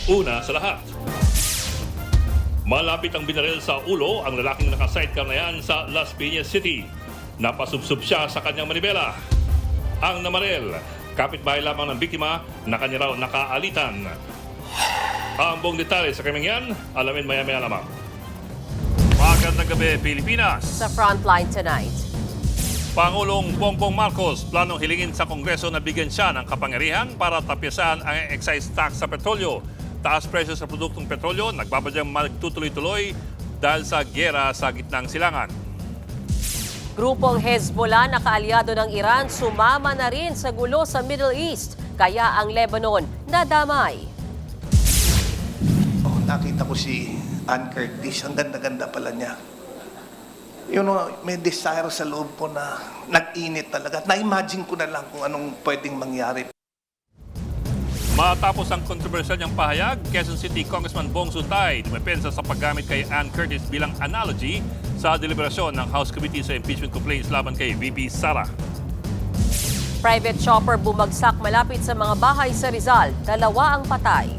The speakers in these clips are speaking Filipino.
Una sa lahat, malapit ang binaril sa ulo ang lalaking naka-sidecar na yan sa Las Piñas City. Napasubsob siya sa kanyang manibela. Ang namaril, kapitbahay lamang ng biktima na kanya raw nakaalitan. Ang buong detalye sa kaming yan, alamin maya-maya lamang. Magandang gabi, Pilipinas! Sa Frontline tonight. Pangulong Bongbong Marcos planong hilingin sa Kongreso na bigyan siya ng kapangyarihan para tapyasan ang excise tax sa petrolyo. Taas presyo sa produktong petrolyo, nagbabadyang magtutuloy-tuloy dahil sa gyera sa gitnang silangan. Grupong Hezbollah na kaalyado ng Iran sumama na rin sa gulo sa Middle East. Kaya ang Lebanon nadamay. Nakita ko si Ann Curtis, ang ganda-ganda pala niya. May desire sa loob ko na nag-init talaga. Na-imagine ko na lang kung anong pwedeng mangyari. Matapos ang kontrobersyal niyang pahayag, Quezon City Congressman Bong Sutay dumepensa sa paggamit kay Ann Curtis bilang analogy sa deliberasyon ng House Committee sa impeachment complaints laban kay VP Sara. Private chopper bumagsak malapit sa mga bahay sa Rizal. 2 ang patay.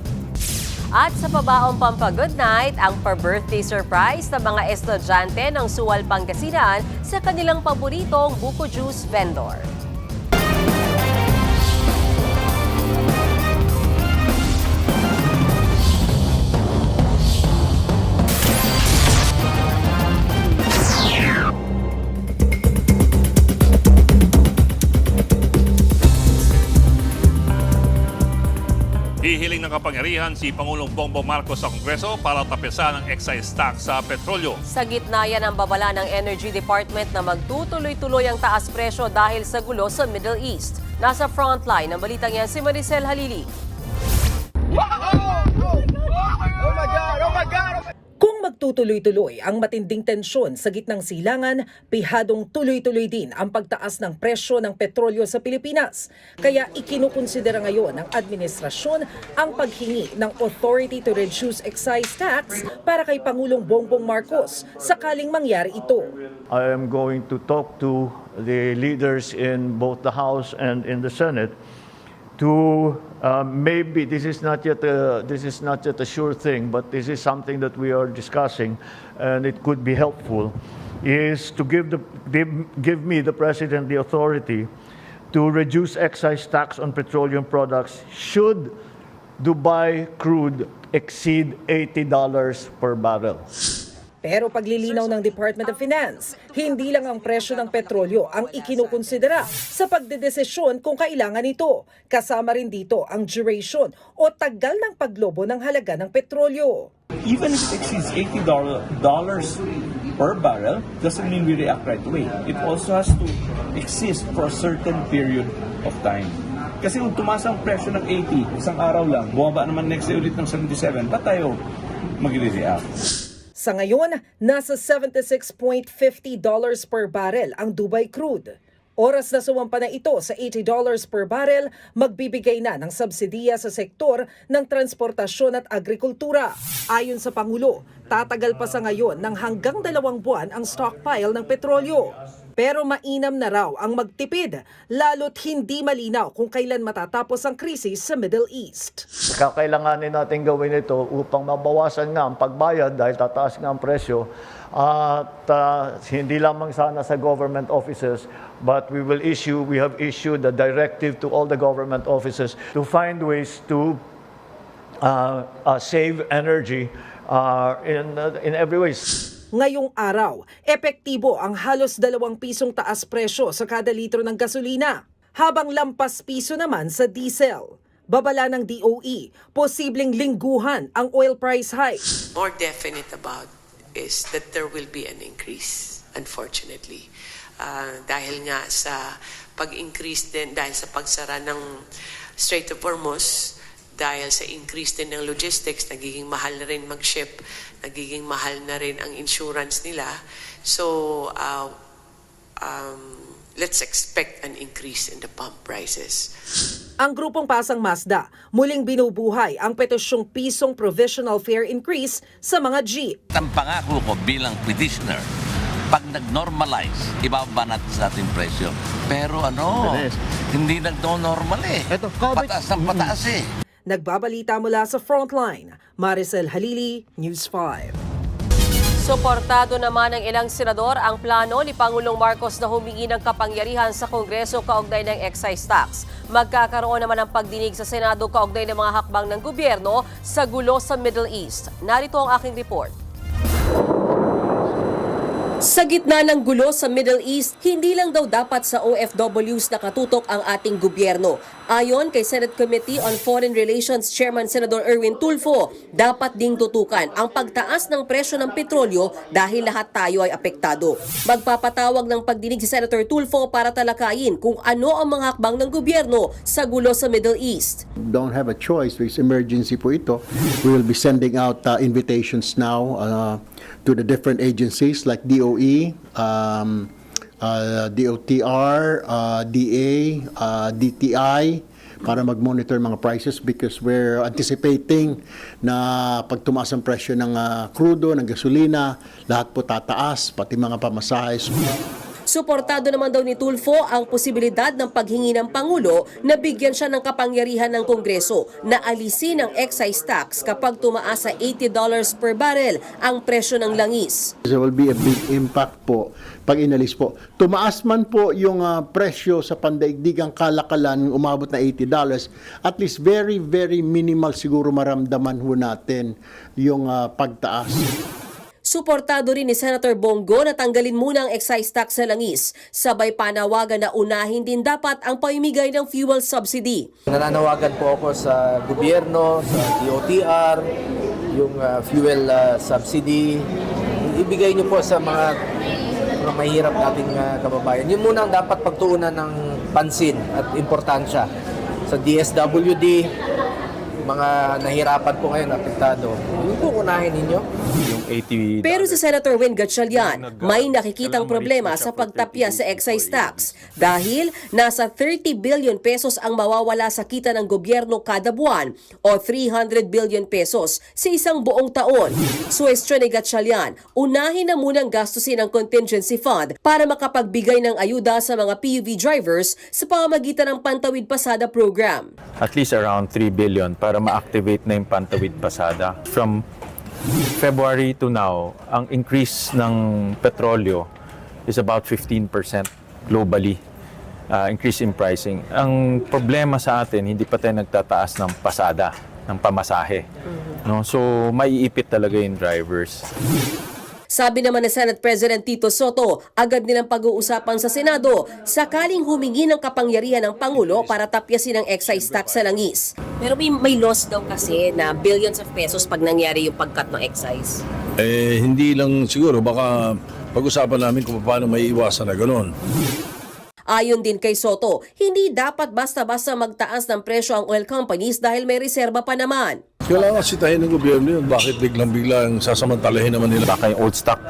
At sa pabaong pampa-good night, ang pa-birthday surprise ng mga estudyante ng Sual, Pangasinan sa kanilang paboritong buko juice vendor. Hihiling ng kapangyarihan si Pangulong Bongbong Marcos sa Kongreso para tapyasan ang excise tax sa petrolyo. Sa gitna yan ang babala ng Energy Department na magtutuloy-tuloy ang taas presyo dahil sa gulo sa Middle East. Nasa frontline ng balitang yan si Maricel Halili. Kung magtutuloy-tuloy ang matinding tensyon sa gitnang silangan, pihadong tuloy-tuloy din ang pagtaas ng presyo ng petrolyo sa Pilipinas. Kaya ikinukonsidera ngayon ng administrasyon ang paghingi ng Authority to Reduce Excise Tax para kay Pangulong Bongbong Marcos sakaling mangyari ito. I am going to talk to the leaders in both the House and in the Senate to maybe this is not yet a sure thing, but this is something that we are discussing, and it could be helpful, is to give me the President the authority to reduce excise tax on petroleum products should Dubai crude exceed $80 per barrel. Pero paglilinaw ng Department of Finance, hindi lang ang presyo ng petrolyo ang ikinukonsidera sa pagdedesisyon kung kailangan ito. Kasama rin dito ang duration o tagal ng paglobo ng halaga ng petrolyo. Even if it exceeds $80 per barrel, doesn't mean we react right away. It also has to exist for a certain period of time. Kasi kung tumaas ang presyo ng 80, isang araw lang, bumaba naman next day ulit ng 77, ba't tayo mag-react? Sa ngayon, nasa $76.50 per barrel ang Dubai crude. Oras na sumampa na ito sa $80 per barrel, magbibigay na ng subsidiya sa sektor ng transportasyon at agrikultura. Ayon sa Pangulo, tatagal pa sa ngayon ng hanggang 2 buwan ang stockpile ng petrolyo. Pero mainam na raw ang magtipid, lalo't hindi malinaw kung kailan matatapos ang krisis sa Middle East. Kakailanganin natin gawin ito upang mabawasan nga ang pagbayad dahil tataas nga ang presyo at hindi lamang sana sa government offices, but we have issued a directive to all the government offices to find ways to save energy in every way. Ngayong araw, epektibo ang halos 2 pisong taas presyo sa kada litro ng gasolina, habang lampas piso naman sa diesel. Babala ng DOE, posibleng lingguhan ang oil price hike. More definite about is that there will be an increase, unfortunately. Dahil nga sa pag-increase din, dahil sa pagsara ng Strait of Hormuz, dahil sa increase din ng logistics, nagiging mahal na rin mag-ship, nagiging mahal na rin ang insurance nila. So, let's expect an increase in the pump prices. Ang grupong Pasang Mazda, muling binubuhay ang petisyong pisong provisional fare increase sa mga jeep. Ang pangako ko bilang petitioner, pag nag-normalize, ibaba natin sa ating presyo. Pero hindi nag-normal eh. Pataas ng pataas eh. Nagbabalita mula sa Frontline, Maricel Halili, News 5. Suportado naman ng ilang senador ang plano ni Pangulong Marcos na humingi ng kapangyarihan sa Kongreso kaugnay ng excise tax. Magkakaroon naman ng pagdinig sa Senado kaugnay ng mga hakbang ng gobyerno sa gulo sa Middle East. Narito ang aking report. Sa gitna ng gulo sa Middle East, hindi lang daw dapat sa OFWs nakatutok ang ating gobyerno. Ayon kay Senate Committee on Foreign Relations Chairman Senador Erwin Tulfo, dapat ding tutukan ang pagtaas ng presyo ng petrolyo dahil lahat tayo ay apektado. Magpapatawag ng pagdinig si Senator Tulfo para talakayin kung ano ang mga hakbang ng gobyerno sa gulo sa Middle East. Don't have a choice because emergency po ito. We will be sending out invitations now to the different agencies like DOE, DOTR, DA, DTI para mag-monitor mga prices because we're anticipating na pag tumaas ang presyo ng krudo, ng gasolina, lahat po tataas, pati mga pamasahe. Suportado naman daw ni Tulfo ang posibilidad ng paghingi ng Pangulo na bigyan siya ng kapangyarihan ng Kongreso na alisin ang excise tax kapag tumaas sa $80 per barrel ang presyo ng langis. There will be a big impact po pag inalis po. Tumaas man po yung presyo sa pandaigdigang kalakalan umabot na $80, at least very, very minimal siguro maramdaman ho natin yung pagtaas. Suportado rin ni Senator Bongo na tanggalin muna ang excise tax sa langis. Sabay panawagan na unahin din dapat ang pamimigay ng fuel subsidy. Nananawagan po ako sa gobyerno, sa DOTR, yung fuel subsidy. Ibigay niyo po sa mga mahirap nating kababayan. Yun muna ang dapat pagtuunan ng pansin at importansya. Sa DSWD, mga nahirapan po ngayon, apektado. Yun po unahin ninyo. Pero si Senator Win Gatchalian, may nakikitang problema sa pagtapya sa excise tax dahil nasa 30 billion pesos ang mawawala sa kita ng gobyerno kada buwan o 300 billion pesos sa isang buong taon. Suwestyon ni Gatchalian, unahin na munang gastusin ang contingency fund para makapagbigay ng ayuda sa mga PUV drivers sa pamamagitan ng Pantawid Pasada program. At least around 3 billion para ma-activate na yung Pantawid Pasada. From February to now, ang increase ng petrolyo is about 15% globally, increase in pricing. Ang problema sa atin, hindi pa tayo nagtataas ng pasada, ng pamasahe. No? So, maiipit talaga yung drivers. Sabi naman ni Senate President Tito Soto, agad nilang pag-uusapan sa Senado sakaling humingi ng kapangyarihan ng Pangulo para tapyasin ang excise tax sa langis. Pero may loss daw kasi na billions of pesos pag nangyari yung pag-cut ng excise. Hindi lang siguro, baka pag-usapan namin kung paano may iwasan na gano'n. Ayon din kay Soto, hindi dapat basta-basta magtaas ng presyo ang oil companies dahil may reserba pa naman. Kailangan sitahin ng gobyerno yun. Bakit biglang-biglang sasamantalahin naman nila? Baka yung old stock,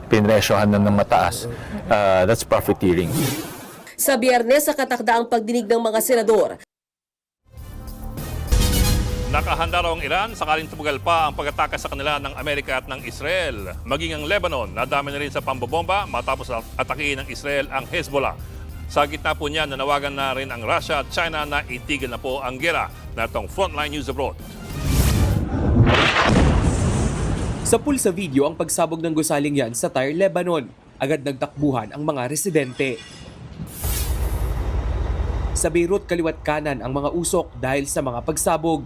pinresyohan na ng mataas. That's profiteering. Sa Biyernes, sa katakdaang pagdinig ng mga senador, Nakahanda raw ang Iran sakaling tumagal pa ang pag-atake sa kanila ng Amerika at ng Israel. Maging ang Lebanon, nadami na rin sa pambobomba matapos atakihin ng Israel ang Hezbollah. Sa gitna po niya, nanawagan na rin ang Russia at China na itigil na po ang gera. Natong Frontline News Abroad. Sa pulsa video ang pagsabog ng gusaling yan sa Tyre, Lebanon. Agad nagtakbuhan ang mga residente. Sa Beirut, kaliwat kanan ang mga usok dahil sa mga pagsabog.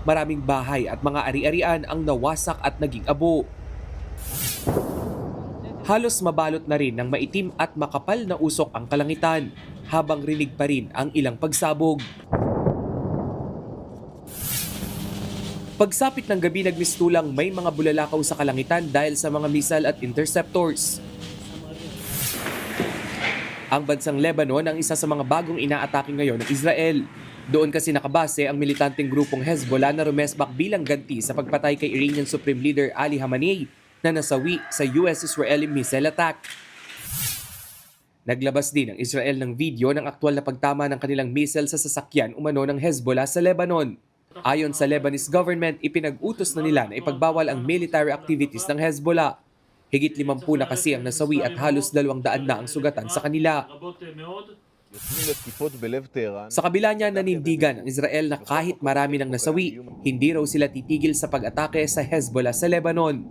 Maraming bahay at mga ari-arian ang nawasak at naging abo. Halos mabalot na rin ng maitim at makapal na usok ang kalangitan habang rinig pa rin ang ilang pagsabog. Pagsapit ng gabi nagmistulang may mga bulalakaw sa kalangitan dahil sa mga missile at interceptors. Ang bansang Lebanon ang isa sa mga bagong inaatake ngayon ng Israel. Doon kasi nakabase ang militanteng grupong Hezbollah na rumesbak bilang ganti sa pagpatay kay Iranian Supreme Leader Ali Khamenei na nasawi sa US-Israeli missile attack. Naglabas din ang Israel ng video ng aktwal na pagtama ng kanilang missile sa sasakyan umano ng Hezbollah sa Lebanon. Ayon sa Lebanese government, ipinag-utos na nila na ipagbawal ang military activities ng Hezbollah. Higit 50 na kasi ang nasawi at halos 200 na ang sugatan sa kanila. Sa kabila niya, nanindigan ang Israel na kahit marami ng nasawi, hindi raw sila titigil sa pag-atake sa Hezbollah sa Lebanon.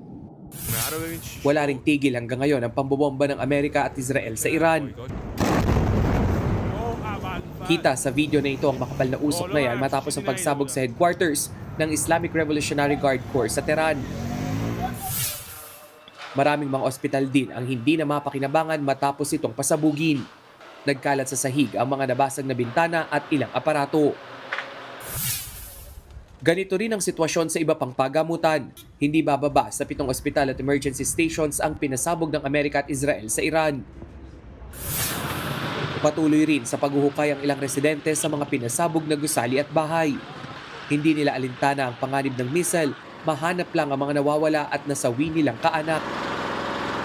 Wala ring tigil hanggang ngayon ang pambobomba ng Amerika at Israel sa Iran. Kita sa video na ito ang makapal na usok na yan matapos ang pagsabog sa headquarters ng Islamic Revolutionary Guard Corps sa Tehran. Maraming mga ospital din ang hindi na mapakinabangan matapos itong pasabugin. Nagkalat sa sahig ang mga nabasag na bintana at ilang aparato. Ganito rin ang sitwasyon sa iba pang pagamutan. Hindi bababa sa 7 ospital at emergency stations ang pinasabog ng Amerika at Israel sa Iran. Patuloy rin sa paghuhukay ang ilang residente sa mga pinasabog na gusali at bahay. Hindi nila alintana ang panganib ng missile, mahanap lang ang mga nawawala at nasawi nilang kaanak.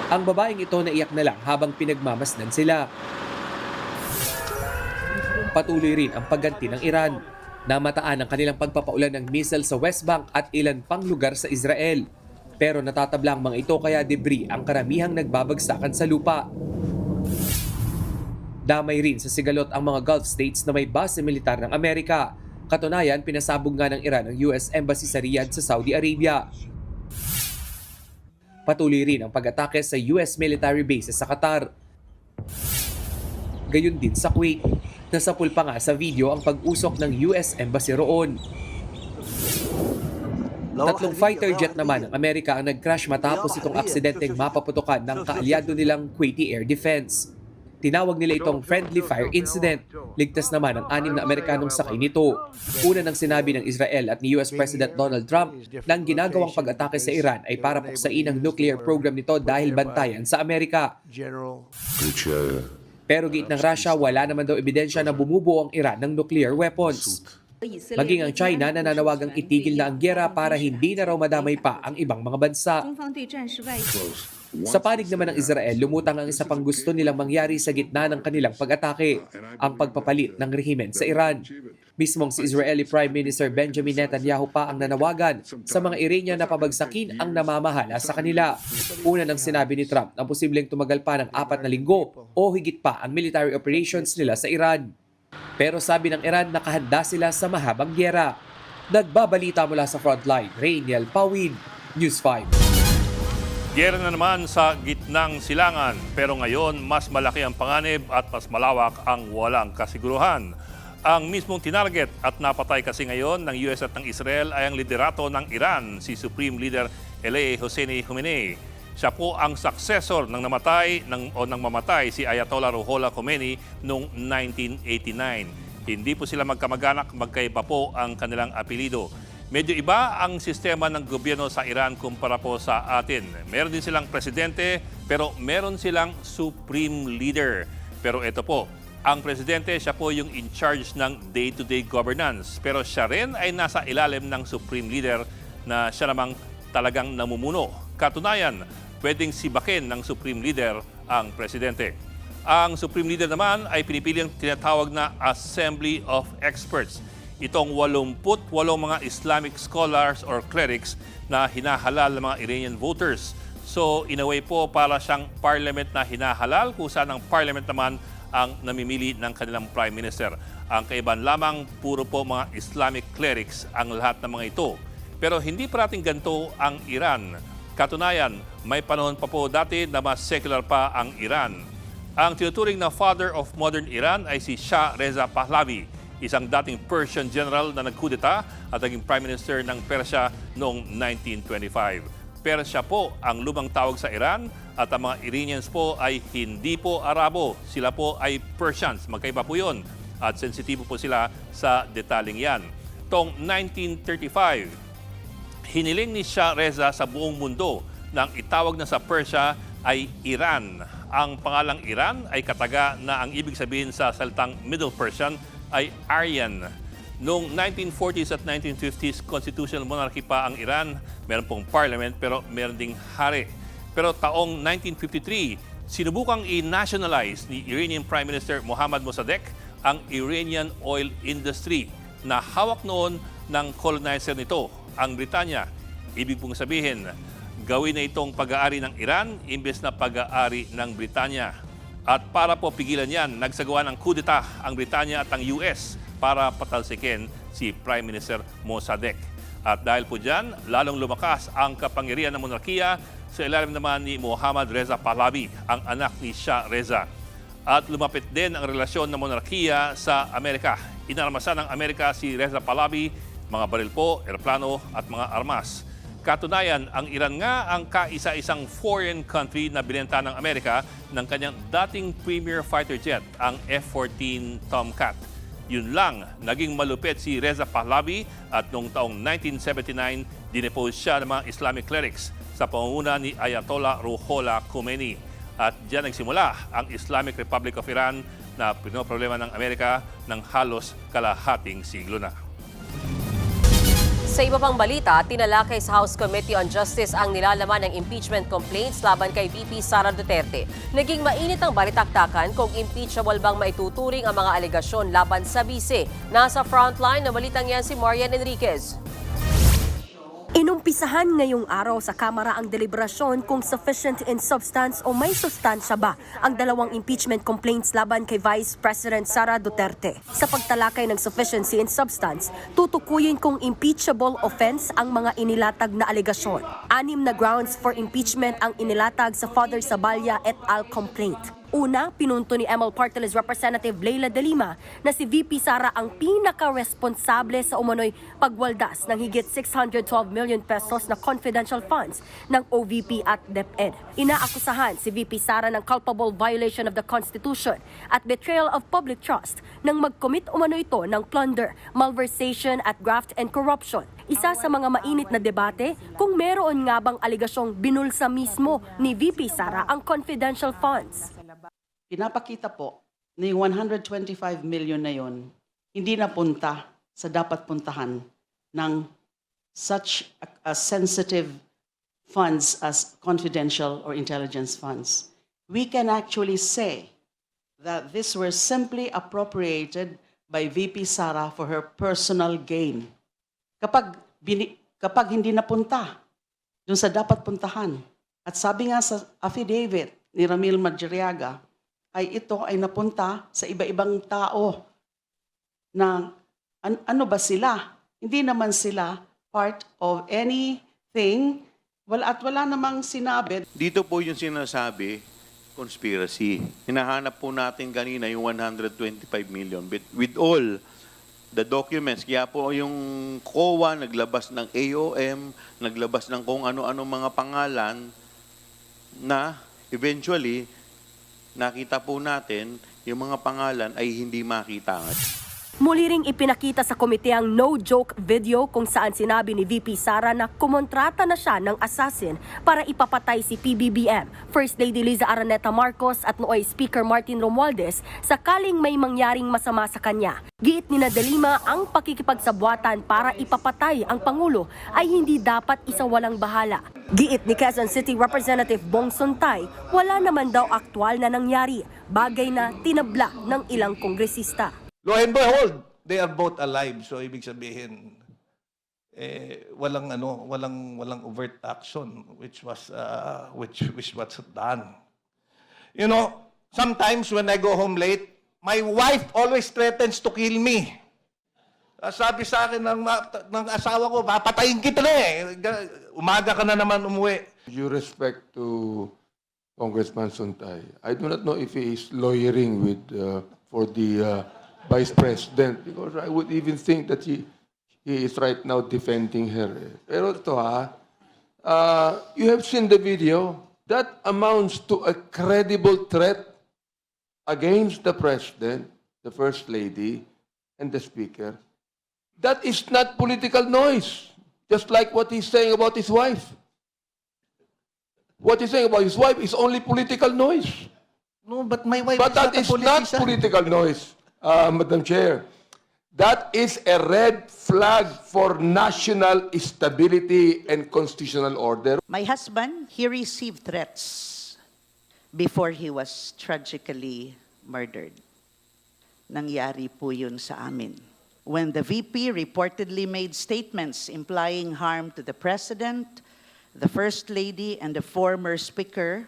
Ang babaeng ito naiyak na lang habang pinagmamasdan sila. Patuloy rin ang pagganti ng Iran. Namataan ang kanilang pagpapaulan ng missile sa West Bank at ilan pang lugar sa Israel. Pero natatabla ang mga ito kaya debris ang karamihang nagbabagsakan sa lupa. Damay rin sa sigalot ang mga Gulf states na may base militar ng Amerika. Katunayan, pinasabog nga ng Iran ang US Embassy sa Riyadh sa Saudi Arabia. Patuloy rin ang pag-atake sa US military bases sa Qatar. Gayon din sa Kuwait. Nasapul pa nga sa video ang pag-usok ng US Embassy roon. 3 fighter jet naman ng Amerika ang nag-crash matapos itong aksidenteng mapaputukan ng kaalyado nilang Kuwaiti Air Defense. Tinawag nila itong friendly fire incident. Ligtas naman ang 6 na Amerikanong sakay nito. Una nang sinabi ng Israel at ni US President Donald Trump na ang ginagawang pag-atake sa Iran ay para puksain ang nuclear program nito dahil bantayan sa Amerika. Pero giit ng Russia, wala naman daw ebidensya na bumubuo ang Iran ng nuclear weapons. Maging ang China nananawagang itigil na ang giyera para hindi na raw madamay pa ang ibang mga bansa. Sa panig naman ng Israel, lumutang ang isa pang gusto nilang mangyari sa gitna ng kanilang pag-atake, ang pagpapalit ng rehimen sa Iran. Mismong si Israeli Prime Minister Benjamin Netanyahu pa ang nanawagan sa mga Iranian na pabagsakin ang namamahala sa kanila. Una nang sinabi ni Trump na posibleng tumagal pa ng 4 na linggo o higit pa ang military operations nila sa Iran. Pero sabi ng Iran, nakahanda sila sa mahabang gyera. Nagbabalita mula sa frontline, Rainiel Pawin, News 5. Gyera na naman sa gitnang silangan, pero ngayon mas malaki ang panganib at mas malawak ang walang kasiguruhan. Ang mismong tinarget at napatay kasi ngayon ng US at ng Israel ay ang liderato ng Iran, si Supreme Leader Ali Hosseini Khamenei. Siya po ang successor ng mamatay si Ayatollah Ruhollah Khomeini noong 1989. Hindi po sila magkamag-anak, magkaiba po ang kanilang apelido. Medyo iba ang sistema ng gobyerno sa Iran kumpara po sa atin. Meron din silang presidente, pero meron silang supreme leader. Pero ito po, ang presidente, siya po yung in charge ng day-to-day governance. Pero siya rin ay nasa ilalim ng supreme leader na siya namang talagang namumuno. Katunayan, pwedeng sibakin ng supreme leader ang presidente. Ang supreme leader naman ay pinipili ang tinatawag na Assembly of Experts. Itong 88 mga Islamic scholars or clerics na hinahalal ng mga Iranian voters. So, in a way po, para siyang parliament na hinahalal, kung saan ang parliament naman ang namimili ng kanilang prime minister. Ang kaibahan lamang, puro po mga Islamic clerics ang lahat ng mga ito. Pero hindi parating ganito ang Iran. Katunayan, may panahon pa po dati na mas secular pa ang Iran. Ang tinuturing na father of modern Iran ay si Shah Reza Pahlavi, isang dating Persian general na nagkudeta at naging prime minister ng Persya noong 1925. Persya po ang lumang tawag sa Iran at ang mga Iranians po ay hindi po Arabo. Sila po ay Persians. Magkaiba po yun at sensitibo po sila sa detaling yan. Tong 1935, hiniling ni Shah Reza sa buong mundo na ang itawag na sa Persya ay Iran. Ang pangalang Iran ay kataga na ang ibig sabihin sa salitang Middle Persian ay Aryan. Noong 1940s at 1950s, constitutional monarchy pa ang Iran. Meron pong parliament pero meron ding hari. Pero taong 1953, sinubukang i-nationalize ni Iranian Prime Minister Mohammad Mossadegh ang Iranian oil industry na hawak noon ng colonizer nito, ang Britanya. Ibig pong sabihin, gawin na itong pag-aari ng Iran imbes na pag-aari ng Britanya. At para po pigilan yan, nagsagawa ng kudeta ang Britanya at ang US para patalsikin si Prime Minister Mossadegh. At dahil po dyan, lalong lumakas ang kapangyarihan ng monarkiya sa ilalim naman ni Mohammad Reza Pahlavi, ang anak ni Shah Reza. At lumapit din ang relasyon ng monarkiya sa Amerika. Inarmasan ng Amerika si Reza Pahlavi, mga baril po, eroplano at mga armas. Katunayan, ang Iran nga ang kaisa-isang foreign country na binenta ng Amerika ng kanyang dating premier fighter jet, ang F-14 Tomcat. Yun lang, naging malupit si Reza Pahlavi at noong taong 1979, dinepose siya ng mga Islamic clerics sa pangunguna ni Ayatollah Ruhollah Khomeini. At diyan nagsimula ang Islamic Republic of Iran na pinoproblema ng Amerika ng halos kalahating siglo na. Sa iba pang balita, tinalakay sa House Committee on Justice ang nilalaman ng impeachment complaints laban kay VP Sara Duterte. Naging mainit ang balitaktakan kung impeachable bang maituturing ang mga alegasyon laban sa bise. Nasa frontline na balitang yan si Marian Enriquez. Inumpisahan ngayong araw sa Kamara ang deliberasyon kung sufficient in substance o may sustansya ba ang dalawang impeachment complaints laban kay Vice President Sara Duterte. Sa pagtalakay ng sufficiency in substance, tutukuyin kung impeachable offense ang mga inilatag na alegasyon. 6 na grounds for impeachment ang inilatag sa Father Zabalya et al. Complaint. Una, pinunto ni ML Party List Representative Leila De Lima na si VP Sara ang pinaka-responsable sa umano'y pagwaldas ng higit 612 million pesos na confidential funds ng OVP at DepEd. Inaakusahan si VP Sara ng culpable violation of the Constitution at betrayal of public trust nang mag-commit umano ito ng plunder, malversation at graft and corruption. Isa sa mga mainit na debate kung meron nga bang aligasyong binulsa mismo ni VP Sara ang confidential funds. Pinapakita po na yung 125 million na yon hindi napunta sa dapat puntahan ng such a sensitive funds as confidential or intelligence funds. We can actually say that this were simply appropriated by VP Sara for her personal gain. Kapag hindi napunta dun sa dapat puntahan, at sabi nga sa affidavit ni Ramil Madriaga, ay ito ay napunta sa iba-ibang tao na ano ba sila? Hindi naman sila part of anything. Wala namang sinabi. Dito po yung sinasabi, conspiracy. Hinahanap po natin kanina yung 125 million. With all the documents, kaya po yung COA naglabas ng AOM, naglabas ng kung ano-ano mga pangalan na eventually nakita po natin yung mga pangalan ay hindi makita. Muli ring ipinakita sa komite ang no-joke video kung saan sinabi ni VP Sara na kumontrata na siya ng assassin para ipapatay si PBBM, First Lady Liza Araneta Marcos at nooy Speaker Martin Romualdez sakaling may mangyaring masama sa kanya. Giit ni De Lima ang pakikipagsabwatan para ipapatay ang Pangulo ay hindi dapat isawalang bahala. Giit ni Quezon City Representative Bong Sontay, wala naman daw aktwal na nangyari, bagay na tinabla ng ilang kongresista. Lo and behold, they are both alive. So ibig sabihin walang overt action which was done. You know, sometimes when I go home late, my wife always threatens to kill me. Sabi sa akin ng asawa ko, papatayin kita na eh. Umaga ka na naman umuwi. Due respect to Congressman Sontay, I do not know if he is lawyering with for the Vice President, because I would even think that he is right now defending her. Pero ito you have seen the video. That amounts to a credible threat against the President, the First Lady, and the Speaker. That is not political noise, just like what he's saying about his wife. What he's saying about his wife is only political noise. No, but my wife But that is not political noise. Madam Chair, that is a red flag for national stability and constitutional order. My husband, he received threats before he was tragically murdered. Nangyari po yun sa amin. When the VP reportedly made statements implying harm to the President, the First Lady, and the former Speaker,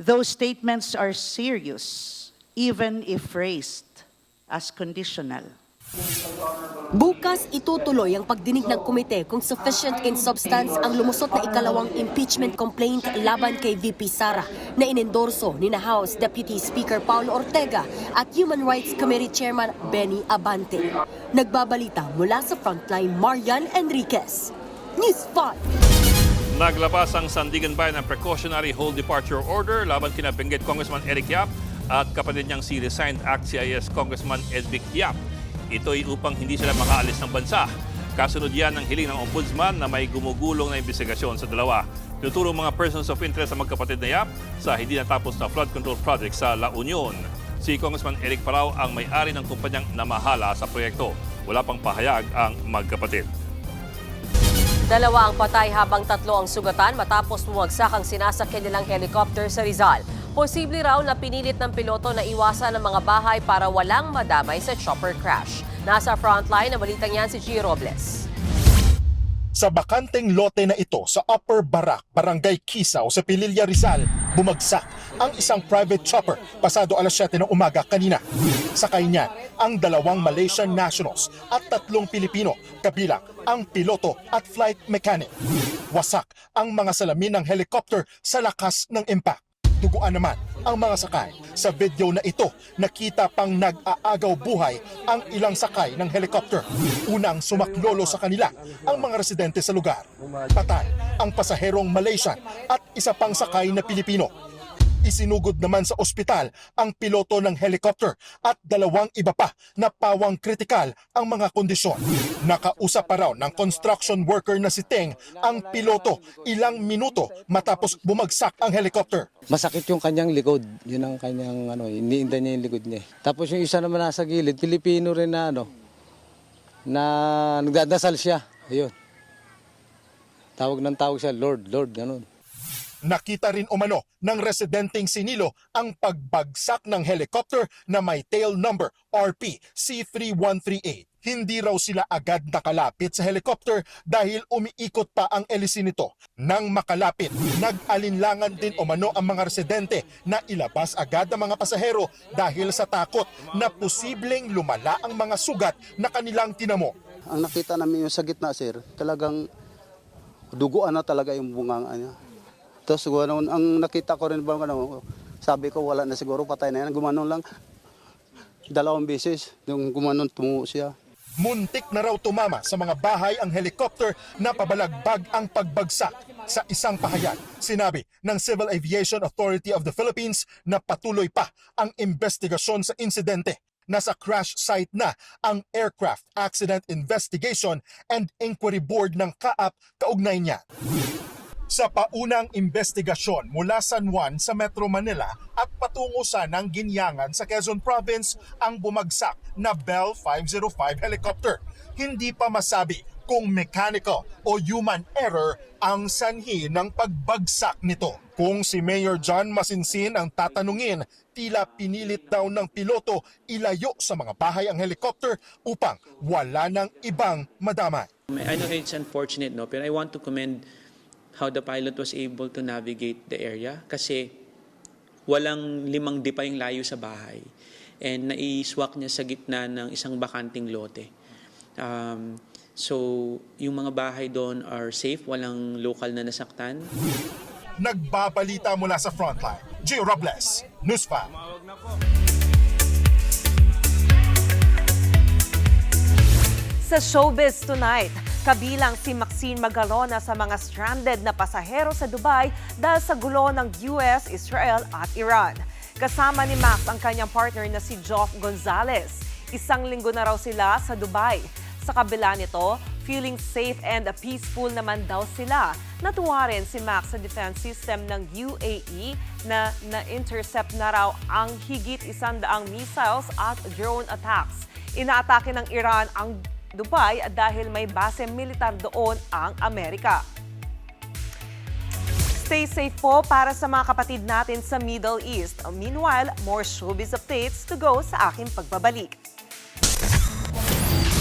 Those statements are serious, even if phrased as conditional. Bukas itutuloy ang pagdinig ng komite kung sufficient in substance ang lumusot na ikalawang impeachment complaint laban kay VP Sara na inendorso ni House Deputy Speaker Paulo Ortega at Human Rights Committee Chairman Benny Abante. Nagbabalita mula sa Frontline, Marian Enriquez. News 5. Naglabas ang Sandigan Bayan ng precautionary hold departure order laban kina Benguet Congressman Eric Yap at kapatid niyang si resigned ACT-CIS Congressman Edvic Yap. Ito'y upang hindi sila makaalis ng bansa. Kasunod yan ng hiling ng Ombudsman na may gumugulong na investigasyon sa dalawa. Tinuturo mga persons of interest sa magkapatid na Yap sa hindi natapos na flood control project sa La Union. Si Congressman Eric Parao ang may-ari ng kumpanyang namahala sa proyekto. Wala pang pahayag ang magkapatid. 2 ang patay habang 3 ang sugatan matapos bumagsak ang sinasakyan nilang helicopter sa Rizal. Posible raw na pinilit ng piloto na iwasan ang mga bahay para walang madamay sa chopper crash. Nasa frontline na balitang yan si G. Robles. Sa bakanteng lote na ito sa Upper Barak, Barangay Kisaw sa Pililla, Rizal, bumagsak ang isang private chopper pasado alas 7 ng umaga kanina. Sakay niyan ang 2 Malaysian nationals at 3 Pilipino, kabilang ang piloto at flight mechanic. Wasak ang mga salamin ng helicopter sa lakas ng impact. Duguan naman ang mga sakay. Sa video na ito, nakita pang nag-aagaw buhay ang ilang sakay ng helicopter. Unang sumaklolo sa kanila ang mga residente sa lugar. Patay ang pasaherong Malaysian at isa pang sakay na Pilipino. Isinugod naman sa ospital ang piloto ng helicopter at 2 iba pa na pawang kritikal ang mga kondisyon. Nakausap pa raw ng construction worker na si Teng ang piloto ilang minuto matapos bumagsak ang helicopter. Masakit yung kanyang likod. Yun ang kanyang iniinda niya yung likod niya. Tapos yung isa naman nasa gilid, Pilipino rin na na nagdadasal siya. Ayun. Tawag siya, Lord, Lord, ganun. Nakita rin umano ng residenteng Sinilo ang pagbagsak ng helicopter na may tail number RP C3138. Hindi raw sila agad nakalapit sa helicopter dahil umiikot pa ang elisin nito. Nang makalapit, nag-alinlangan din umano ang mga residente na ilabas agad ang mga pasahero dahil sa takot na posibleng lumala ang mga sugat na kanilang tinamo. Ang nakita namin yung sa gitna, sir, talagang duguan na talaga yung bungang niya. Tapos ang nakita ko rin sabi ko wala na siguro, patay na yan. Gumanon lang 2 beses, yung gumanon tumuo siya. Muntik na raw tumama sa mga bahay ang helicopter na pabalagbag ang pagbagsak. Sa isang pahayag, sinabi ng Civil Aviation Authority of the Philippines na patuloy pa ang investigasyon sa insidente. Nasa crash site na ang Aircraft Accident Investigation and Inquiry Board ng CAAP kaugnay niya. Sa paunang investigasyon mula San Juan sa Metro Manila at patungo sa Nangginyangan sa Quezon Province ang bumagsak na Bell 505 helicopter. Hindi pa masabi kung mechanical o human error ang sanhi ng pagbagsak nito. Kung si Mayor John Masinsin ang tatanungin, tila pinilit daw ng piloto ilayo sa mga bahay ang helicopter upang wala nang ibang madamay. I know it's unfortunate, pero I want to commend how the pilot was able to navigate the area kasi walang 5 dipa yung layo sa bahay and nai-swak niya sa gitna ng isang bakanting lote. So, yung mga bahay doon are safe, walang local na nasaktan. Nagbabalita mula sa Frontline, Gio Robles, News 5. Sa Showbiz Tonight, kabilang si Maxine Magalona sa mga stranded na pasahero sa Dubai dahil sa gulo ng US, Israel at Iran. Kasama ni Max ang kanyang partner na si Joff Gonzalez. 1 linggo na raw sila sa Dubai. Sa kabila nito, feeling safe and peaceful naman daw sila. Natuwa rin si Max sa defense system ng UAE na na-intercept na raw ang higit 100 missiles at drone attacks. Inaatake ng Iran ang Dubai dahil may base militar doon ang Amerika. Stay safe po para sa mga kapatid natin sa Middle East. Meanwhile, more showbiz updates to go sa aking pagbabalik.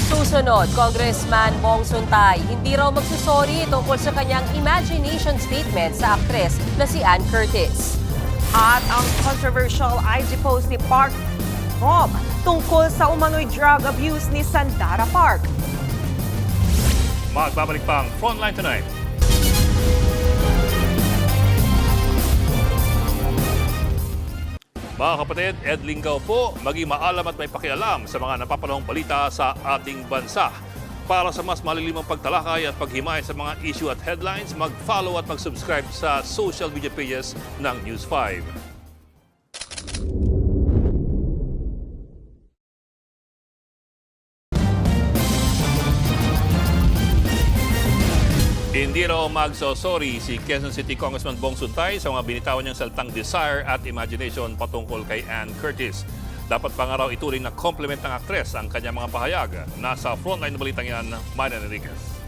Susunod, Congressman Bong Suntay, hindi raw magsusorry tungkol sa kanyang imagination statement sa aktres na si Ann Curtis. At ang controversial IG post ni Park Rob tungkol sa umano'y drug abuse ni Sandara Park. Magbabalik pa ang Frontline Tonight. Mga kapatid, Ed Lingaw po, maging maalam at may pakialam sa mga napapanahong balita sa ating bansa. Para sa mas malilimang pagtalakay at paghimay sa mga issue at headlines, mag-follow at mag-subscribe sa social media pages ng News 5. Hindi raw magsosorry si Quezon City Congressman Bong Suntay sa mga binitawan niyang salitang desire at imagination patungkol kay Ann Curtis. Dapat pa nga raw ituring na compliment ng aktres ang kanyang mga pahayag. Nasa frontline na balitang yan, Marian Enriquez.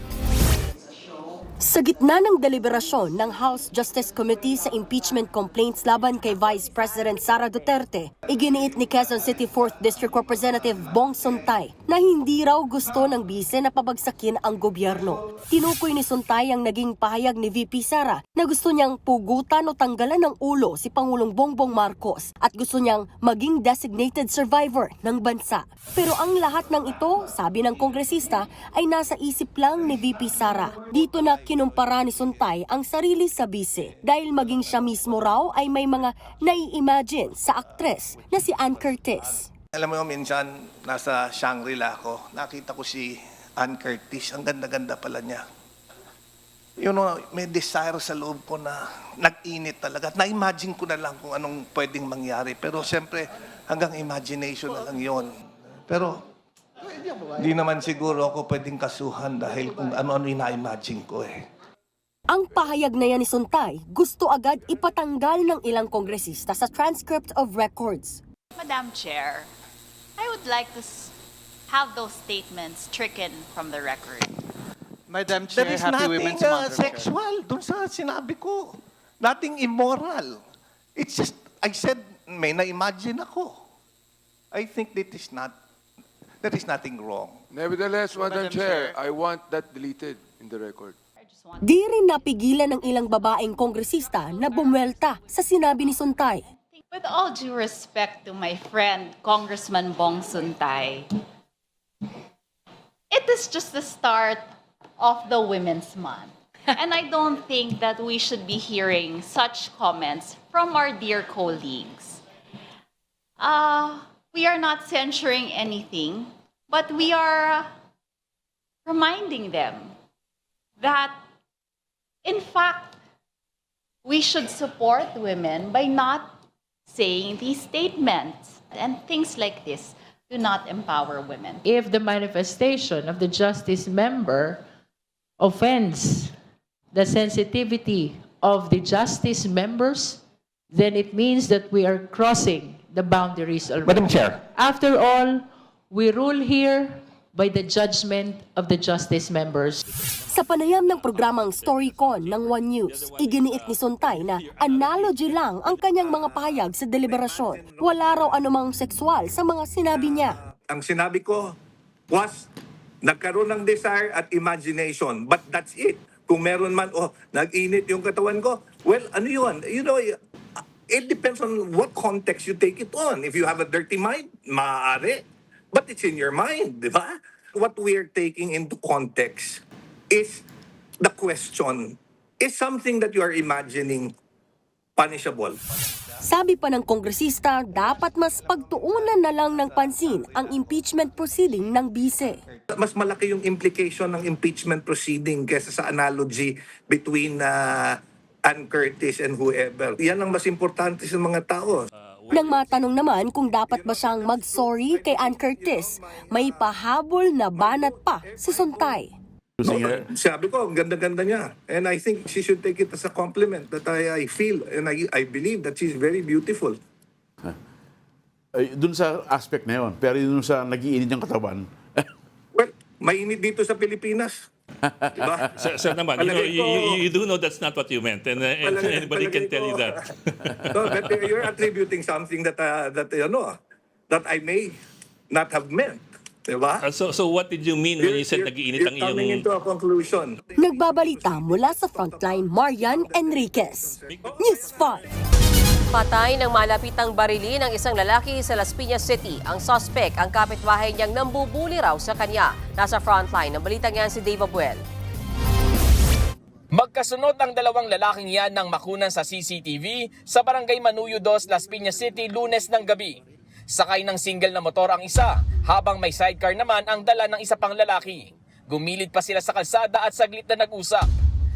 Sa gitna ng deliberasyon ng House Justice Committee sa impeachment complaints laban kay Vice President Sara Duterte, iginiit ni Quezon City 4th District Representative Bong Suntay na hindi raw gusto ng bise na pabagsakin ang gobyerno. Tinukoy ni Suntay ang naging pahayag ni VP Sara na gusto niyang pugutan o tanggalan ng ulo si Pangulong Bongbong Marcos at gusto niyang maging designated survivor ng bansa. Pero ang lahat ng ito, sabi ng kongresista, ay nasa isip lang ni VP Sara. Dito na kinumpara ni Suntay ang sarili sa bise dahil maging siya mismo raw ay may mga nai-imagine sa aktres na si Ann Curtis. Alam mo, minsan nasa Shangri-La ako, nakita ko si Ann Curtis. Ang ganda-ganda pala niya. You know, may desire sa loob ko na nag-init talaga. Na-imagine ko na lang kung anong pwedeng mangyari. Pero siyempre, hanggang imagination na lang yon. Pero di naman siguro ako pwedeng kasuhan dahil kung ano-ano yung na-imagine ko eh. Ang pahayag na yan ni Suntay, gusto agad ipatanggal ng ilang kongresista sa transcript of records. Madam Chair, I would like to have those statements stricken from the record. Madam Chair, There is Happy nothing Women's Month. sexual dun sa sinabi ko. Nothing immoral. It's just, I said, may na-imagine ako. I think there is nothing wrong. Nevertheless, Madam Chair, I want that deleted in the record. Di rin napigilan ng ilang babaeng kongresista na bumwelta sa sinabi ni Suntay. With all due respect to my friend, Congressman Bong Suntay, it is just the start of the Women's Month. And I don't think that we should be hearing such comments from our dear colleagues. We are not censuring anything, but we are reminding them that, in fact, we should support women by not saying these statements. And things like this do not empower women. If the manifestation of the justice member offends the sensitivity of the justice members, then it means that we are crossing the boundaries already. Madam Chair. After all, we rule here by the judgment of the justice members. Sa panayam ng programang StoryCon ng One News, iginiit ni Suntay na analogy lang ang kanyang mga pahayag sa deliberasyon. Wala raw anumang sexual sa mga sinabi niya. Ang sinabi ko was, nagkaroon ng desire at imagination, but that's it. Kung meron man, nag-init yung katawan ko, well, ano yun? You know, it depends on what context you take it on. If you have a dirty mind, maaari. But it's in your mind, di ba? What we are taking into context is the question, is something that you are imagining punishable? Sabi pa ng kongresista, dapat mas pagtuunan na lang ng pansin ang impeachment proceeding ng bise. Mas malaki yung implication ng impeachment proceeding kaysa sa analogy between Ann Curtis and whoever. Yan ang mas importante sa mga tao. Nang matanong naman kung dapat ba siyang mag-sorry kay Ann Curtis, may pahabol na banat pa si Suntay. No, sabi ko, ang ganda-ganda niya. And I think she should take it as a compliment that I feel and I believe that she's very beautiful. Doon sa aspect na yun, pero doon sa nag-iinit ng katawan. Well, mainit dito sa Pilipinas. Diba? Sir naman, you do know that's not what you meant, and anybody can tell you that. No, but you're attributing something that I may not have meant. Diba? So what did you mean when you said nag-iinit ang iyong... You're coming into a conclusion. Nagbabalita mula sa Frontline, Marian Enriquez. News 5. Patay ng malapitang barili ng isang lalaki sa Las Piñas City. Ang suspect, ang kapitbahay niyang nambubuli raw sa kanya. Nasa frontline ng balitang yan si Dave Abuel. Magkasunod ang dalawang lalaking yan ng makunan sa CCTV sa Barangay Manuyo 2, Las Piñas City, Lunes ng gabi. Sakay ng single na motor ang isa, habang may sidecar naman ang dala ng isa pang lalaki. Gumilid pa sila sa kalsada at saglit na nag-usap.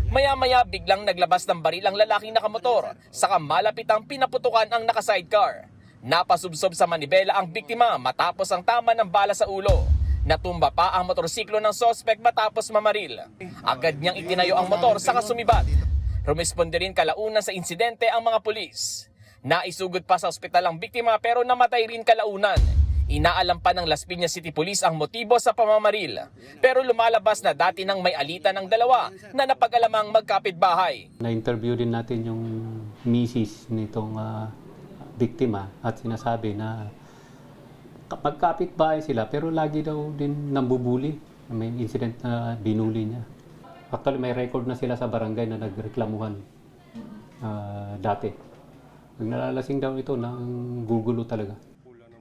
Maya-maya biglang naglabas ng baril ang lalaking nakamotor, saka malapit ang pinaputukan ang naka-sidecar. Napasubsob sa manibela ang biktima matapos ang tama ng bala sa ulo. Natumba pa ang motorsiklo ng suspect matapos mamaril. Agad niyang itinayo ang motor saka sumibat. Rumisponde rin kalaunan sa insidente ang mga pulis. Naisugod pa sa ospital ang biktima pero namatay rin kalaunan. Inaalam pa ng Las Piñas City Police ang motibo sa pamamaril. Pero lumalabas na dati nang may alitan ng dalawa na napag-alamang magkapitbahay. Na-interview din natin yung misis nitong biktima at sinasabi na magkapitbahay sila pero lagi daw din nambubuli. May incident na binuli niya. Actually may record na sila sa barangay na nagreklamuhan dati. Nalalasing daw ito ng gugulo talaga.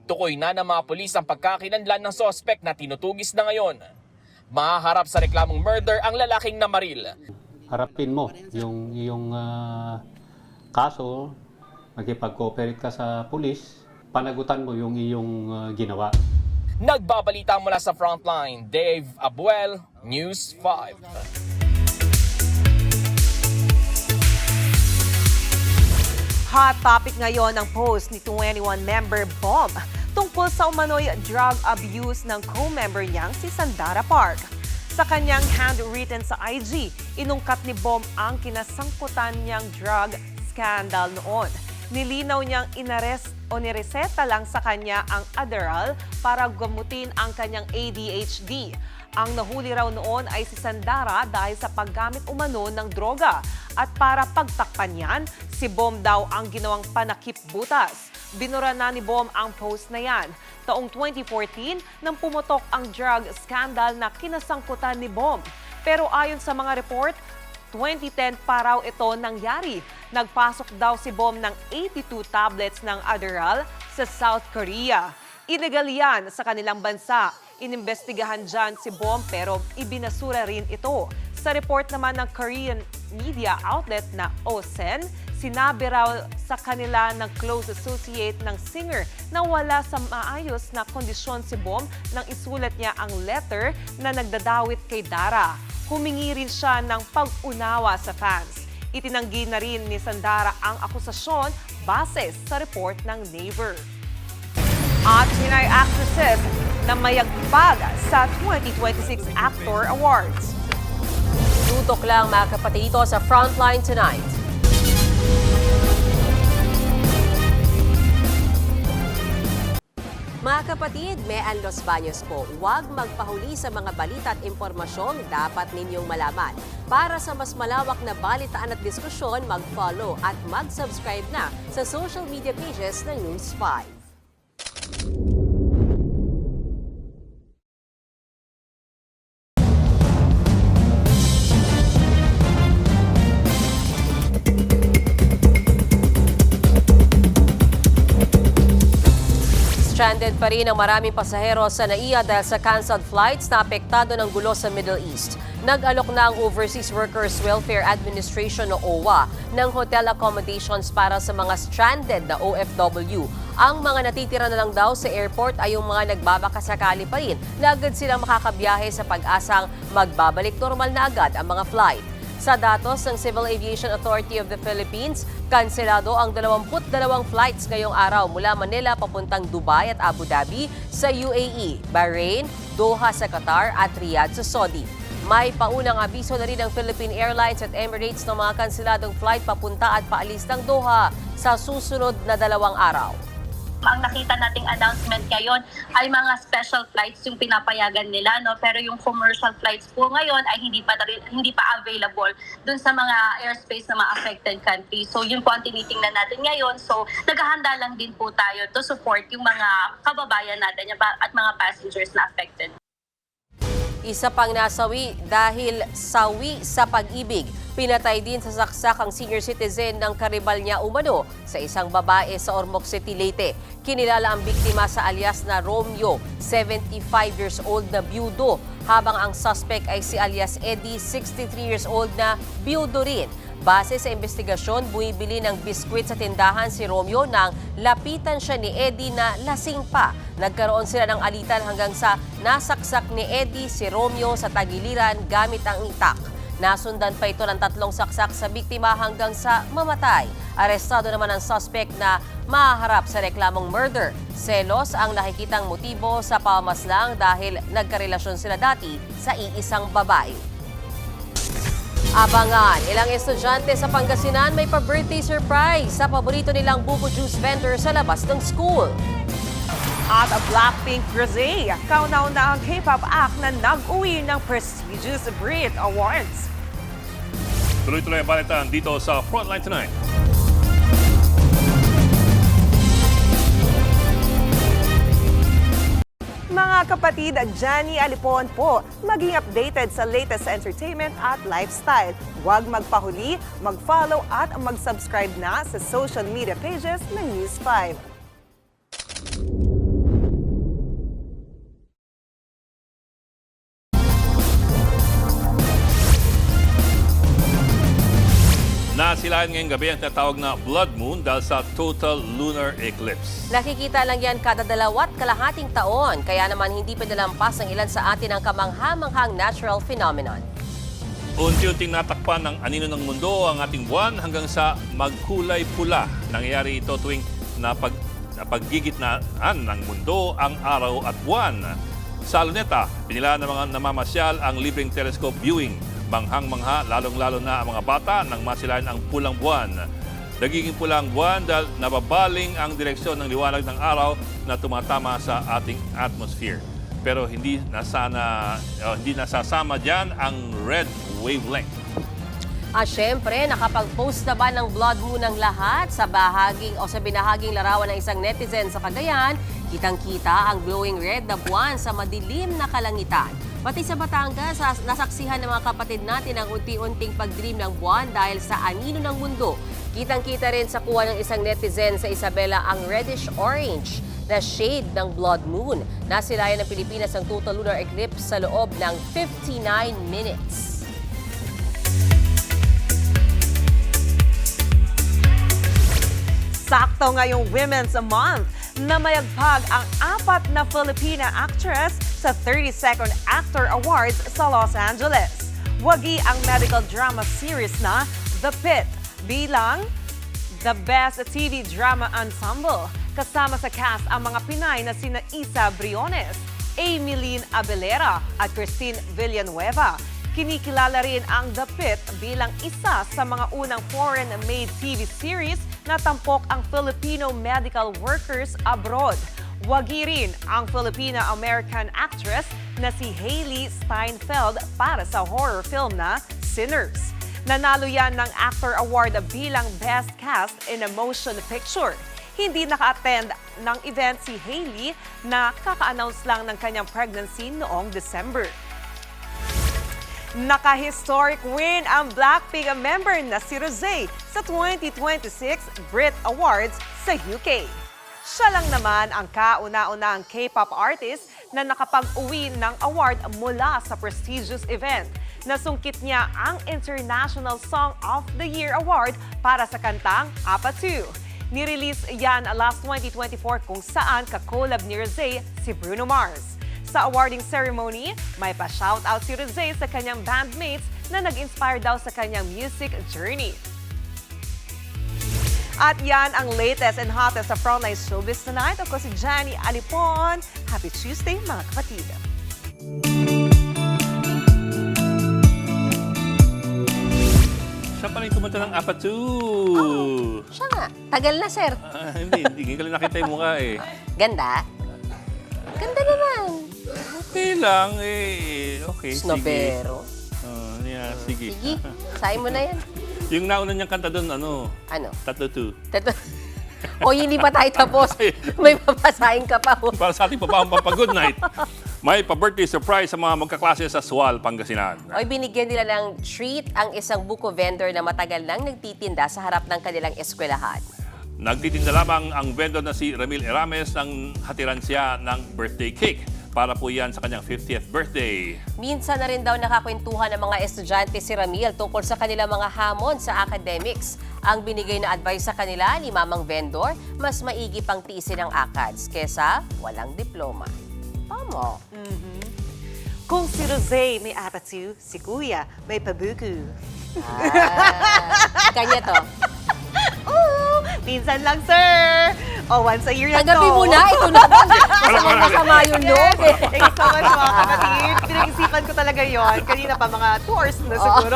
Tukoy na ng mga pulis ang pagkakinanlan ng suspect na tinutugis na ngayon. Mahaharap sa reklamong murder ang lalaking namaril. Harapin mo yung iyong kaso, magkipag-cooperate ka sa pulis, panagutan mo yung iyong ginawa. Nagbabalita mula sa Frontline, Dave Abuel, News 5. Hot topic ngayon ang post ni 21 member Bomb tungkol sa umano'y drug abuse ng co-member niyang si Sandara Park. Sa kanyang handwritten sa IG, inungkat ni Bomb ang kinasangkutan niyang drug scandal noon. Nilinaw niyang inarest o nireseta lang sa kanya ang Adderall para gamutin ang kanyang ADHD. Ang nahuli raw noon ay si Sandara dahil sa paggamit umano ng droga. At para pagtakpan yan, si Bomb daw ang ginawang panakip butas. Binura na ni Bomb ang post na yan. Taong 2014, nang pumutok ang drug scandal na kinasangkutan ni Bomb. Pero ayon sa mga report, 2010 pa raw ito nangyari. Nagpasok daw si Bomb ng 82 tablets ng Adderall sa South Korea. Illegal yan sa kanilang bansa. Inimbestigahan dyan si Bomb pero ibinasura rin ito. Sa report naman ng Korean media outlet na OSEN, sinabi raw sa kanila ng close associate ng singer na wala sa maayos na kondisyon si Bomb nang isulat niya ang letter na nagdadawit kay Dara. Humingi rin siya ng pag-unawa sa fans. Itinanggi na rin ni Sandara ang akusasyon base sa report ng Naver. At Pinay actresses na mayagpag sa 2026 Actor Awards. Tutok lang mga kapatid dito sa Frontline Tonight. Mga kapatid, Mean Los Baños po, huwag magpahuli sa mga balita at impormasyong dapat ninyong malaman. Para sa mas malawak na balitaan at diskusyon, mag-follow at mag-subscribe na sa social media pages ng News 5. Stranded pa rin ang maraming pasahero sa NAIA dahil sa canceled flights na apektado ng gulo sa Middle East. Nag-alok na ang Overseas Workers Welfare Administration o OWA ng hotel accommodations para sa mga stranded na OFW. Ang mga natitira na lang daw sa airport ay yung mga nagbabakasakali pa rin na agad silang makakabiyahe sa pag-asang magbabalik normal na agad ang mga flight. Sa datos ng Civil Aviation Authority of the Philippines, kanselado ang 22 flights ngayong araw mula Manila papuntang Dubai at Abu Dhabi sa UAE, Bahrain, Doha sa Qatar at Riyadh sa Saudi. May paunang abiso na rin ng Philippine Airlines at Emirates ng mga kanseladong flight papunta at paalis ng Doha sa susunod na 2 araw. Ang nakita nating announcement ngayon ay mga special flights yung pinapayagan nila, no? Pero yung commercial flights po ngayon ay hindi pa available dun sa mga airspace na mga affected countries. So yun po ang tinitingnan natin ngayon. So naghahanda lang din po tayo to support yung mga kababayan natin at mga passengers na affected. Isa pang nasawi dahil sawi sa pag-ibig. Pinatay din sa saksak ang senior citizen ng karibal niya umano sa isang babae sa Ormoc City, Leyte. Kinilala ang biktima sa alias na Romeo, 75 years old na byudo, habang ang suspect ay si alias Eddie, 63 years old na byudo rin. Base sa investigasyon, bumibili ng biskwit sa tindahan si Romeo nang lapitan siya ni Eddie na lasing pa. Nagkaroon sila ng alitan hanggang sa nasaksak ni Eddie si Romeo sa tagiliran gamit ang itak. Nasundan pa ito ng 3 saksak sa biktima hanggang sa mamatay. Arestado naman ang suspect na maharap sa reklamong murder. Selos ang nakikitang motibo sa pamamaslang dahil nagkarelasyon sila dati sa iisang babae. Abangan, ilang estudyante sa Pangasinan may pa-birthday surprise sa paborito nilang buko juice vendor sa labas ng school. At a Blackpink Rosé, kaunaw na ang K-pop act na nag-uwi ng prestigious Brit Awards. Tuloy-tuloy ang balitan dito sa Frontline Tonight. Mga kapatid, Johnny Alipon po, maging updated sa latest entertainment at lifestyle. Huwag magpahuli, mag-follow at mag-subscribe na sa social media pages ng News 5. Nasilayan ngayong gabi ang tinatawag na blood moon dahil sa total lunar eclipse. Nakikita lang yan kada 2.5 taon, kaya naman hindi pinalampas ng ilan sa atin ang kamangha-manghang natural phenomenon. Unti-unting natakpan ng anino ng mundo ang ating buwan hanggang sa magkulay pula. Nangyayari ito tuwing napaggigitnaan ng mundo ang araw at buwan. Sa Luneta, pinilaan ng mga namamasyal ang libreng telescope viewing. Manghang-mangha, lalong-lalo na ang mga bata nang masilayan ang pulang buwan. Nagiging pulang buwan dahil nababaling ang direksyon ng liwanag ng araw na tumatama sa ating atmosphere. Pero hindi nasasama diyan ang red wavelength. Syempre, nakapag-post na ba ng blood moon ng lahat sa binahaging larawan ng isang netizen sa Cagayan? Kitang-kita ang glowing red na buwan sa madilim na kalangitan. Pati sa Batangas, nasaksihan ng mga kapatid natin ang unti-unting pagdilim ng buwan dahil sa anino ng mundo. Kitang-kita rin sa kuha ng isang netizen sa Isabela ang reddish-orange na shade ng blood moon. Nasilayan ng Pilipinas ang total lunar eclipse sa loob ng 59 minutes. Sakto ngayong Women's Month na mayagpag ang 4 na Filipina actress sa 32nd Actor Awards sa Los Angeles. Wagi ang medical drama series na The Pit bilang the Best TV Drama Ensemble. Kasama sa cast ang mga Pinay na sina Isa Briones, Ameline Abelera at Christine Villanueva. Kinikilala rin ang The Pit bilang isa sa mga unang foreign-made TV series na tampok ang Filipino medical workers abroad. Wagi rin ang Filipina-American actress na si Hailey Steinfeld para sa horror film na Sinners. Nanalo yan ng Actor Award bilang Best Cast in a Motion Picture. Hindi naka-attend ng event si Hailey na kaka-announce lang ng kanyang pregnancy noong December. Naka-historic win ang Blackpink member na si Rosé sa 2026 Brit Awards sa UK. Siya lang naman ang kauna-unahang K-pop artist na nakapag-uwi ng award mula sa prestigious event. Nasungkit niya ang International Song of the Year Award para sa kantang Apatu. Nirelease yan last 2024 kung saan ka-collab ni Rosé si Bruno Mars. Sa awarding ceremony, may pa-shoutout si Rosé sa kanyang bandmates na nag-inspire daw sa kanyang music journey. At yan ang latest and hottest sa Frontline Showbiz Tonight. Ako si Johnny Alipon. Happy Tuesday mga kapatid. Siya pa rin kumanta ng Apatu. Siya nga. Tagal na, sir. Hindi ko lang nakita yung mukha eh. Ganda? Ganda naman. Okay lang eh. Okay, Snobero. sige. Yeah, sige. Sige, sayin mo na yan. Yung nauna niyang kanta doon, ano? Ano? Tattoo. O, hindi pa tayo tapos. May papasahin ka pa. Para sa ating papahampa pa, good night. May pa-birthday surprise sa mga magkaklase sa Sual, Pangasinan. Oy, binigyan nila ng treat ang isang buko vendor na matagal nang nagtitinda sa harap ng kanilang eskwelahan. Nagtitinda lamang ang vendor na si Ramil Erames nang hatiran siya ng birthday cake. Para po yan sa kanyang 50th birthday. Minsan na rin daw nakakwentuhan ng mga estudyante si Ramil tungkol sa kanilang mga hamon sa academics. Ang binigay na advice sa kanila ni mamang vendor, mas maigi pang tiisin ang ACADS kesa walang diploma. Tama. Kung si Rosé may attitude, si Kuya may pabuku. Kanya to. Oo, minsan lang, sir. O, once a year lang to. Tanggapin mo na, ito na. Masama yung loob. Thank you so much, mga kapatid. Pinag-isipan ko talaga yon. Kanina pa, mga 2 hours na siguro.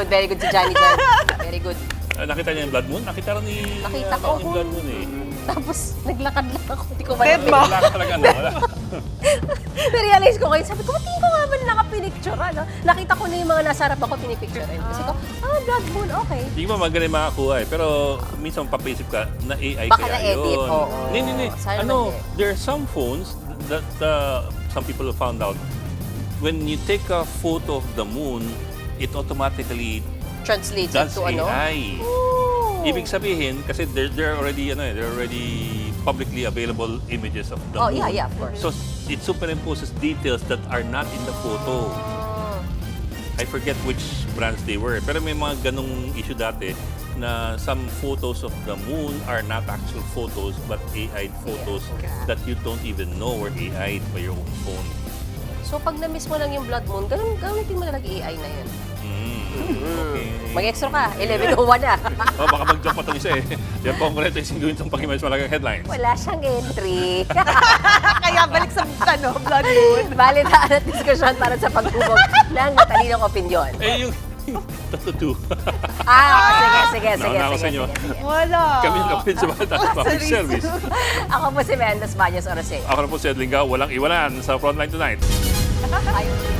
Very good si Johnny dyan. Very good. Nakita niya yung blood moon? Nakita rin ni... Nakita ko. yung blood moon eh. Tapos, naglakad lang ako. Hindi ko Wala ka talaga, no? Wala. Realize ko ngayon, sabi ko, tingin ko nga ba na nakapinicture, ano? Nakita ko na yung mga nasa harap ako pinipicture. Kasi ko, blood moon, okay. Hindi mo magaling makakuha eh. Pero minsan papaisip ka na AI Baka kaya na-edit, yun. oo. Hindi. Sana Ano, hindi. there are some phones that some people have found out. When you take a photo of the moon, it automatically Translates does to ano? AI. Ibig sabihin, kasi they're already publicly available images of the Oh, moon. yeah, of course. So it superimposes details that are not in the photo. I forget which brands they were. Pero may mga ganong issue dati na some photos of the moon are not actual photos but AI photos that you don't even know were AI by your own phone. So, pag na-miss mo lang yung blood moon, gamitin mo na lang AI na yun. Okay. Mag-extra ka, 11:01 na. Baka mag-jump pa itong isa eh. Yan po ang kureto yung sinduin itong pag-image malagang headlines. Wala siyang entry. Kaya balik sa blood moon. Balitaan at diskusyon para sa paghubog ng matalinong opinyon. Eh, yung tatutu. Sige. Nauna ako sa inyo. Wala. Kami yung kapit sa Bata Public Service. Ako po si Mendes Baños Orosei. Ako na po si Edling Gao. Walang iwanan sa Frontline Tonight. Ayun.